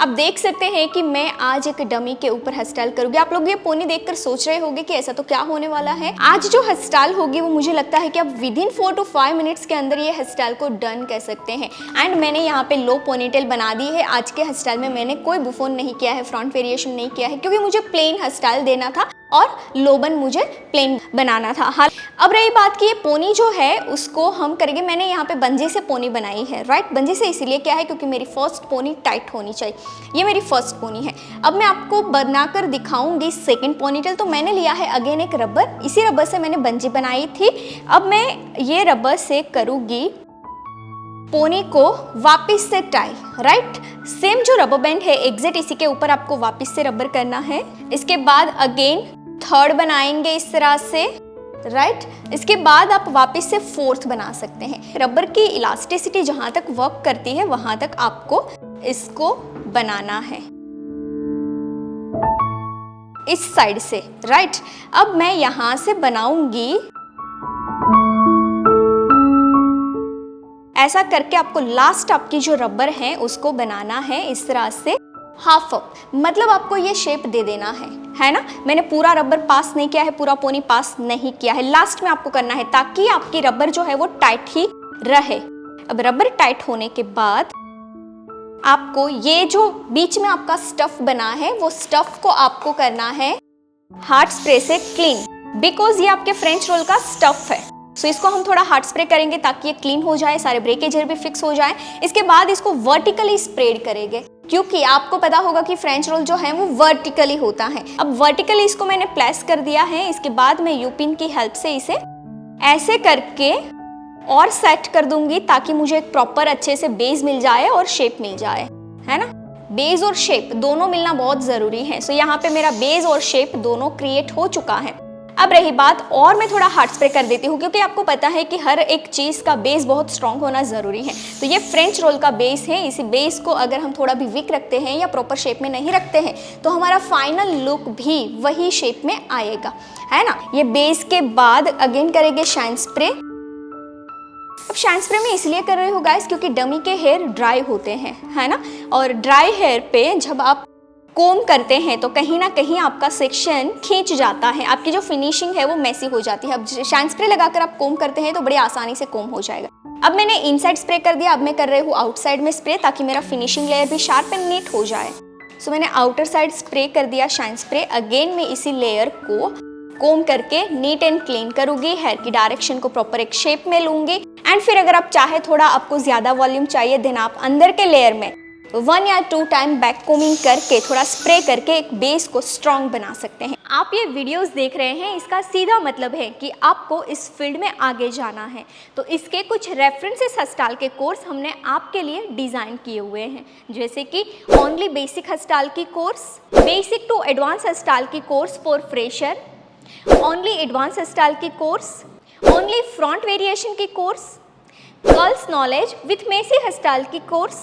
आप देख सकते हैं कि मैं आज एक डमी के ऊपर हेयर स्टाइल करूंगी। आप लोग ये पोनी देखकर सोच रहे होंगे कि ऐसा तो क्या होने वाला है। आज जो हेयर स्टाइल होगी वो मुझे लगता है कि आप विद इन 4 to 5 मिनट्स के अंदर ये हेयर स्टाइल को डन कर सकते हैं। एंड मैंने यहाँ पे लो पोनीटेल बना दी है। आज के हेयर स्टाइल में मैंने कोई बुफोन नहीं किया है, फ्रंट वेरिएशन नहीं किया है, क्योंकि मुझे प्लेन हेयर स्टाइल देना था और लो बन मुझे प्लेन बनाना था। हाल अब रही बात कि ये पोनी जो है उसको हम करेंगे। मैंने यहाँ पे बंजी से पोनी बनाई है, राइट। बंजी से इसीलिए क्या है क्योंकि मेरी फर्स्ट पोनी टाइट होनी चाहिए। ये मेरी फर्स्ट पोनी है। अब मैं आपको बनाकर दिखाऊंगी सेकंड पोनीटेल। तो मैंने लिया है अगेन एक रबर, इसी रबर से मैंने बंजी बनाई थी। अब मैं ये रबर से करूँगी पोनी को वापस से टाई, राइट। सेम जो रबर बैंड है एग्जैक्ट इसी के ऊपर आपको वापस से रबर करना है। इसके बाद अगेन थर्ड बनाएंगे इस तरह से, राइट। इसके बाद आप वापस से फोर्थ बना सकते हैं। रबर की इलास्टिसिटी जहां तक वर्क करती है वहां तक आपको इसको बनाना है इस साइड से, राइट। अब मैं यहां से बनाऊंगी ऐसा करके। आपको लास्ट आपकी जो रबर है उसको बनाना है इस तरह से हाफ अप, मतलब आपको ये शेप दे देना है ना। मैंने पूरा रबर पास नहीं किया है, पूरा पोनी पास नहीं किया है, लास्ट में आपको करना है ताकि आपकी रबर जो है वो टाइट ही रहे। अब रबर टाइट होने के बाद आपको ये जो बीच में आपका स्टफ बना है वो स्टफ को आपको करना है हार्ड स्प्रे से क्लीन, बिकॉज ये आपके फ्रेंच रोल का स्टफ है। सो इसको हम थोड़ा हार्ड स्प्रे करेंगे ताकि ये क्लीन हो जाए, सारे ब्रेकेजर भी फिक्स हो जाए। इसके बाद इसको वर्टिकली स्प्रेड करेंगे, क्योंकि आपको पता होगा कि फ्रेंच रोल जो है वो वर्टिकली होता है। अब वर्टिकली इसको मैंने प्लेस कर दिया है। इसके बाद मैं यूपिन की हेल्प से इसे ऐसे करके और सेट कर दूंगी ताकि मुझे एक प्रॉपर अच्छे से बेस मिल जाए और शेप मिल जाए, है ना। बेस और शेप दोनों मिलना बहुत जरूरी है। सो यहाँ पे मेरा बेस और शेप दोनों क्रिएट हो चुका है। अब रही बात, और मैं थोड़ा हार्ड स्प्रे कर देती हूँ क्योंकि आपको पता है कि हर एक चीज़ का बेस बहुत स्ट्रांग होना ज़रूरी है। तो ये फ्रेंच रोल का बेस है। इसी बेस को अगर हम थोड़ा भी वीक रखते हैं या प्रॉपर शेप में नहीं रखते हैं तो हमारा फाइनल लुक भी वही शेप में आएगा, है ना। ये बेस के बाद अगेन करेंगे शाइन स्प्रे। अब शाइन स्प्रे में इसलिए कर रहे हो गाइस क्योंकि डमी के हेयर ड्राई होते हैं, है ना। और ड्राई हेयर पे जब आप कोम करते हैं तो कहीं ना कहीं आपका सेक्शन खींच जाता है, आपकी जो फिनिशिंग है वो मैसी हो जाती है। अब शाइन स्प्रे लगाकर आप कोम करते हैं तो बड़ी आसानी से कोम हो जाएगा। अब मैंने इनसाइड स्प्रे कर दिया, अब मैं कर रही हूँ आउटसाइड में स्प्रे ताकि मेरा फिनिशिंग लेयर भी शार्प एंड नीट हो जाए। सो मैंने आउटर साइड स्प्रे कर दिया शाइन स्प्रे। अगेन मैं इसी लेयर को कोम करके नीट एंड क्लीन करूंगी, हेयर की डायरेक्शन को प्रॉपर एक शेप में लूंगी। एंड फिर अगर आप चाहे थोड़ा आपको ज्यादा वॉल्यूम चाहिए देन आप अंदर के लेयर में 1 या 2 टाइम बैक कोमिंग करके थोड़ा स्प्रे करके एक बेस को स्ट्रॉन्ग बना सकते हैं। आप ये वीडियोस देख रहे हैं, इसका सीधा मतलब है कि आपको इस फील्ड में आगे जाना है। तो इसके कुछ रेफरेंसेस हस्टाल के कोर्स हमने आपके लिए डिज़ाइन किए हुए हैं, जैसे कि ओनली बेसिक हस्टाल की course, basic to advance hairstyle की course for fresher, only advance hairstyle की कोर्स, ओनली फ्रंट वेरिएशन की course, curls knowledge with messy hairstyle की कोर्स,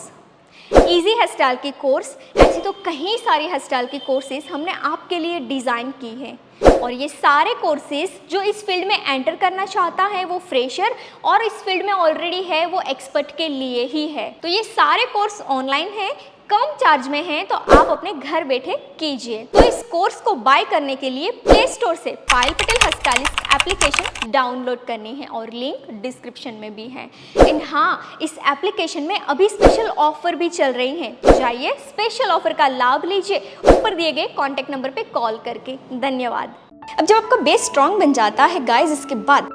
इजी हेयर स्टाइल की कोर्स। ऐसी तो कई सारी हेयर स्टाइल की कोर्सेज हमने आपके लिए डिज़ाइन की है। और ये सारे कोर्सेज जो इस फील्ड में एंटर करना चाहता है वो फ्रेशर और इस फील्ड में ऑलरेडी है वो एक्सपर्ट के लिए ही है। तो ये सारे कोर्स ऑनलाइन है, कम चार्ज में है, तो आप अपने घर बैठे कीजिए। तो इस कोर्स को बाय करने के लिए प्ले स्टोर से Payal Patel hair stylist application download करनी है और लिंक डिस्क्रिप्शन में भी है। एंड हाँ, इस एप्लीकेशन में अभी स्पेशल ऑफर भी चल रही है, तो जाइए स्पेशल ऑफर का लाभ लीजिए ऊपर दिए गए कॉन्टैक्ट नंबर पे कॉल करके। धन्यवाद। अब जब आपका बेस स्ट्रॉन्ग बन जाता है गाइज, इसके बाद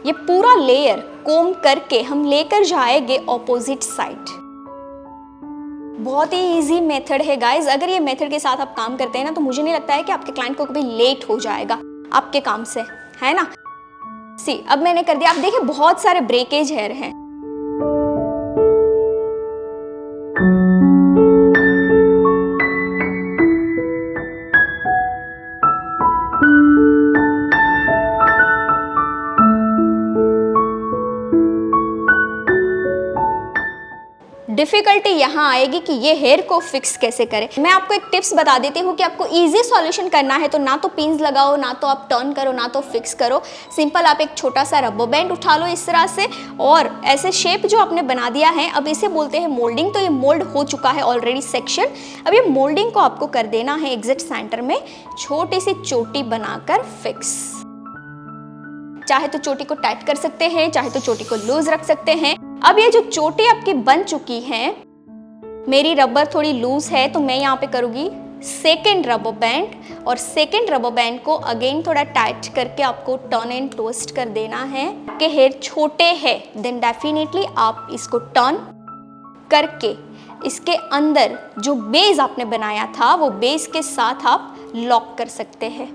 ये पूरा लेयर कोम करके हम लेकर जाएंगे ऑपोजिट साइड। बहुत ही इजी मेथड है गाइज। अगर ये मेथड के साथ आप काम करते हैं ना तो मुझे नहीं लगता है कि आपके क्लाइंट को कभी लेट हो जाएगा आपके काम से, है ना। अब मैंने कर दिया। आप देखिए बहुत सारे ब्रेकेज हेयर हैं। डिफिकल्टी यहाँ आएगी कि ये हेयर को फिक्स कैसे करें। मैं आपको एक टिप्स बता देती हूँ कि आपको इजी सॉल्यूशन करना है तो ना तो पिन्स लगाओ, ना तो आप टर्न करो, ना तो फिक्स करो। सिंपल आप एक छोटा सा रबर बैंड उठा लो इस तरह से, और ऐसे शेप जो आपने बना दिया है, अब इसे बोलते हैं मोल्डिंग। तो ये मोल्ड हो चुका है ऑलरेडी सेक्शन। अब ये मोल्डिंग को आपको कर देना है एग्जैक्ट सेंटर में छोटी सी चोटी बनाकर फिक्स। चाहे तो चोटी को टाइट कर सकते हैं, चाहे तो चोटी को लूज रख सकते हैं। अब ये जो चोटी आपकी बन चुकी है, मेरी रबर थोड़ी लूज है तो मैं यहाँ पे करूँगी सेकेंड रबर बैंड, और सेकेंड रबर बैंड को अगेन थोड़ा टाइट करके आपको टर्न एंड ट्विस्ट कर देना है। कि हेयर छोटे हैं देन डेफिनेटली आप इसको टर्न करके इसके अंदर जो बेस आपने बनाया था वो बेस के साथ आप लॉक कर सकते हैं।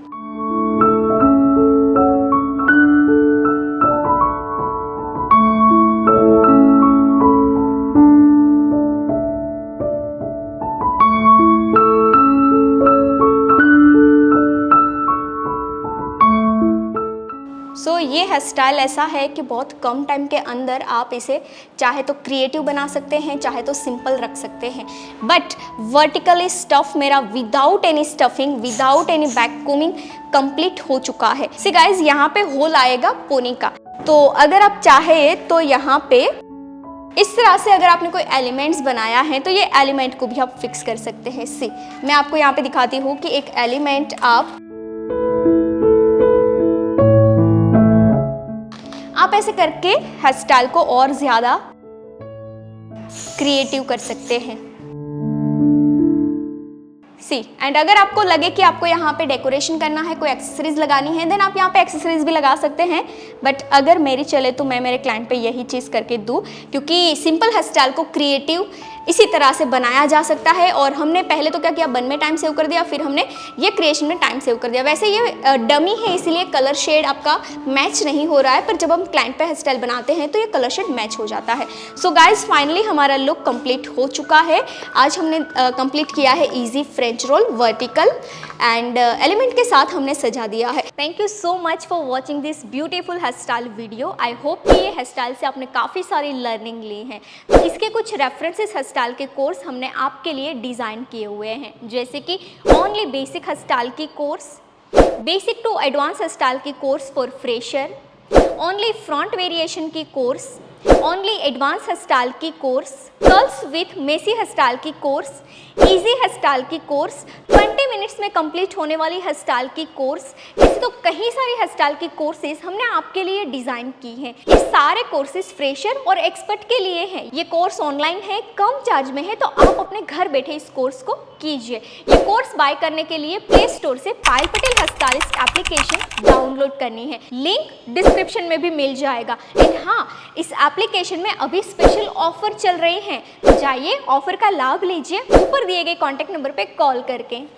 सो ये हेयर स्टाइल ऐसा है कि बहुत कम टाइम के अंदर आप इसे चाहे तो क्रिएटिव बना सकते हैं, चाहे तो सिंपल रख सकते हैं। बट वर्टिकली स्टफ मेरा without any stuffing, without any back combing complete हो चुका है। सी गाइज, यहाँ पे होल आएगा पोनी का, तो अगर आप चाहे तो यहाँ पे इस तरह से अगर आपने कोई एलिमेंट्स बनाया है तो ये एलिमेंट को भी आप फिक्स कर सकते हैं। सी, मैं आपको यहाँ पे दिखाती हूँ कि एक एलिमेंट आप ऐसे करके हेयर स्टाइल को और ज्यादा क्रिएटिव कर सकते हैं। सी, एंड अगर आपको लगे कि आपको यहाँ पे डेकोरेशन करना है, कोई एक्सेसरीज लगानी है, देन आप यहाँ पे एक्सेसरीज भी लगा सकते हैं। बट अगर मेरी चले तो मैं मेरे क्लाइंट पे यही चीज़ करके दूँ, क्योंकि सिंपल हेयर स्टाइल को क्रिएटिव इसी तरह से बनाया जा सकता है। और हमने पहले तो क्या किया, बन में टाइम सेव कर दिया, फिर हमने ये क्रिएशन में टाइम सेव कर दिया। वैसे ये डमी है इसीलिए कलर शेड आपका मैच नहीं हो रहा है, पर जब हम क्लाइंट पे हेयर स्टाइल बनाते हैं तो ये कलर शेड मैच हो जाता है। सो गाइज, फाइनली हमारा लुक कंप्लीट हो चुका है। आज हमने कंप्लीट किया है easy French roll vertical and element के साथ हमने सजा दिया है। Thank you so much for watching this beautiful hair style video. I hope कि ये हेयर स्टाइल से आपने काफ़ी सारी लर्निंग ली है। तो इसके कुछ रेफरेंसेस हेयर स्टाइल के कोर्स हमने आपके लिए डिज़ाइन किए हुए हैं, जैसे कि ओनली बेसिक हेयर स्टाइल की course, basic to advance hair style की course for fresher, only front variation की course, only advance hair style की course, curls with messy hair style की कोर्स, इजी हेयर स्टाइल की course, 20 minutes में complete होने वाली hair style की course. ऐसे तो कई सारी हेयर स्टाइल की कोर्सेज हमने आपके लिए डिज़ाइन की हैं। ये सारे कोर्सेज फ्रेशर और एक्सपर्ट के लिए हैं। ये कोर्स ऑनलाइन है, कम चार्ज में है, तो आप अपने घर बैठे इस कोर्स को कीजिए। ये कोर्स बाय करने के लिए प्ले स्टोर से Payal Patel hair stylist application download करनी है, लिंक डिस्क्रिप्शन में भी मिल जाएगा। एंड हाँ, इस एप्लीकेशन में अभी स्पेशल ऑफर चल रहे हैं, तो जाइए ऑफर का लाभ लीजिए ऊपर दिए गए कॉन्टैक्ट नंबर पे कॉल करके।